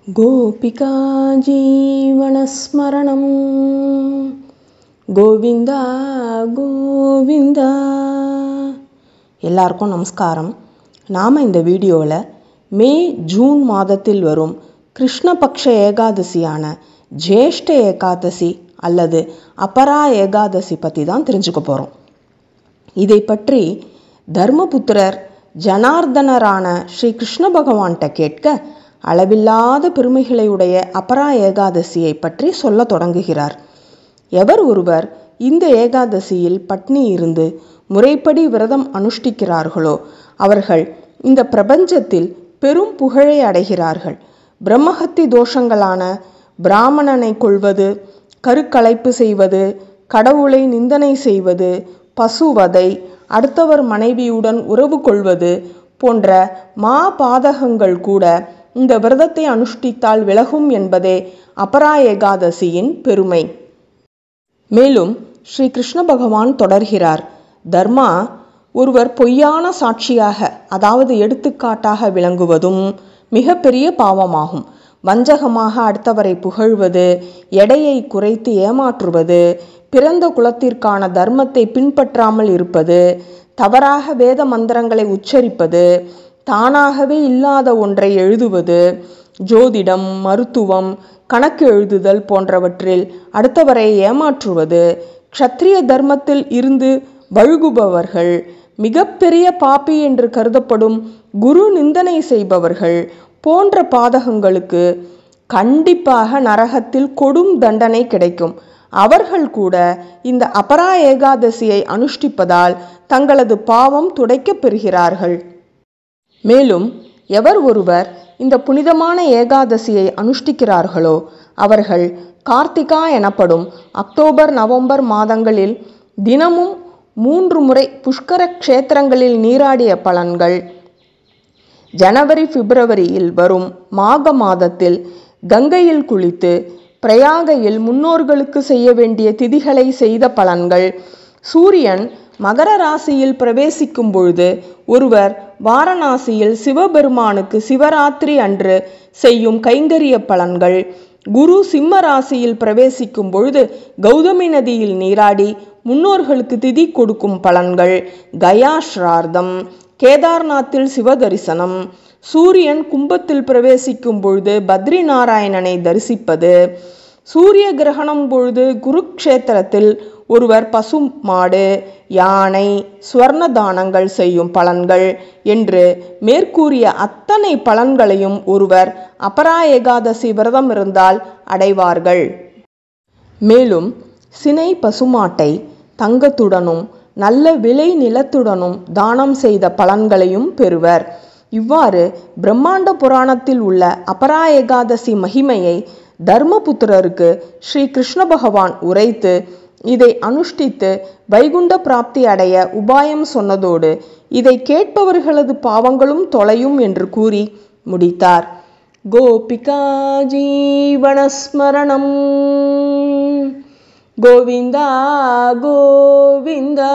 गोपिका जीवनस्मरणं கோவிந்தா கோவிந்தா. எல்லாருக்கும் நமஸ்காரம். நாம் இந்த வீடியோவில் மே ஜூன் மாதத்தில் வரும் கிருஷ்ணபக்ஷ ஏகாதசியான ஜேஷ்ட ஏகாதசி அல்லது அபரா ஏகாதசி பற்றி தான் தெரிஞ்சுக்க போகிறோம். இதை பற்றி தர்மபுத்திரர் ஜனார்தனரான ஸ்ரீ கிருஷ்ண பகவான்கிட்ட கேட்க அளவில்லாத பெருமைகளை உடைய அபரா ஏகாதசியை பற்றி சொல்ல தொடங்குகிறார். எவர் ஒருவர் இந்த ஏகாதசியில் பட்னி இருந்து முறைப்படி விரதம் அனுஷ்டிக்கிறார்களோ அவர்கள் இந்த பிரபஞ்சத்தில் பெரும் புகழை அடைகிறார்கள். பிரம்மஹத்தி தோஷங்களான பிராமணனை கொள்வது, கருக்கலைப்பு செய்வது, கடவுளை நிந்தனை செய்வது, பசுவதை, அடுத்தவர் மனைவியுடன் உறவு கொள்வது போன்ற மா பாதகங்கள் கூட இந்த விரதத்தை அனுஷ்டித்தால் விலகும் என்பதே அபரா ஏகாதசியின் பெருமை. மேலும் ஸ்ரீ கிருஷ்ண பகவான் தொடர்கிறார், தர்மா ஒருவர் பொய்யான சாட்சியாக அதாவது எடுத்துக்காட்டாக விளங்குவதும் மிக பெரிய பாவமாகும். வஞ்சகமாக அடுத்தவரை புகழ்வது, எடையை குறைத்து ஏமாற்றுவது, பிறந்த குலத்திற்கான தர்மத்தை பின்பற்றாமல் இருப்பது, தவறாக வேத மந்திரங்களை உச்சரிப்பது, தானாகவே இல்லாத ஒன்றை எழுதுவது, ஜோதிடம், மருத்துவம், கணக்கு எழுதுதல் போன்றவற்றில் அடுத்தவரை ஏமாற்றுவது, க்ஷத்ரிய தர்மத்தில் இருந்து வழுகுபவர்கள், மிகப்பெரிய பாப்பி என்று கருதப்படும் குரு நிந்தனை செய்பவர்கள் போன்ற பாதகங்களுக்கு கண்டிப்பாக நரகத்தில் கொடும் தண்டனை கிடைக்கும். அவர்கள் கூட இந்த அபரா ஏகாதசியை அனுஷ்டிப்பதால் தங்களது பாவம் துடைக்கப் பெறுகிறார்கள். மேலும் எவர் ஒருவர் இந்த புனிதமான ஏகாதசியை அனுஷ்டிக்கிறார்களோ அவர்கள் கார்த்திகா எனப்படும் அக்டோபர் நவம்பர் மாதங்களில் தினமும் 3 முறை புஷ்கர க்ஷேத்திரங்களில் நீராடிய பலன்கள், ஜனவரி பிப்ரவரியில் வரும் மாக மாதத்தில் கங்கையில் குளித்து பிரயாகையில் முன்னோர்களுக்கு செய்ய வேண்டிய திதிகளை செய்த பலன்கள், சூரியன் மகர ராசியில் பிரவேசிக்கும் பொழுது ஒருவர் வாரணாசியில் சிவபெருமானுக்கு சிவராத்திரி அன்று செய்யும் கைங்கரிய பலன்கள், குரு சிம்ம ராசியில் பிரவேசிக்கும் பொழுது கௌதமி நதியில் நீராடி முன்னோர்களுக்கு திதி கொடுக்கும் பலன்கள், கயா ஸ்ரார்த்தம், கேதார்நாத்தில் சிவதரிசனம், சூரியன் கும்பத்தில் பிரவேசிக்கும் பொழுது பத்ரி நாராயணனை தரிசிப்பது, சூரிய கிரகணம் பொழுது குருக்ஷேத்திரத்தில் ஒருவர் பசு மாடு, யானை, ஸ்வர்ண தானங்கள் செய்யும் பலன்கள் என்று மேற்கூறிய அத்தனை பலன்களையும் ஒருவர் அபரா ஏகாதசி விரதம் இருந்தால் அடைவார்கள். மேலும் சினை பசுமாட்டை தங்கத்துடனும் நல்ல விளை நிலத்துடனும் தானம் செய்த பலன்களையும் பெறுவர். இவ்வாறு பிரம்மாண்ட புராணத்தில் உள்ள அபரா ஏகாதசி மகிமையை தர்மபுத்திரருக்கு ஸ்ரீ கிருஷ்ண பகவான் உரைத்து இதை அனுஷ்டித்து வைகுண்ட பிராப்தி அடைய உபாயம் சொன்னதோடு இதை கேட்பவர்களது பாவங்களும் தொலையும் என்று கூறி முடித்தார். கோபிகா ஜீவனஸ்மரணம் கோவிந்தா கோவிந்தா.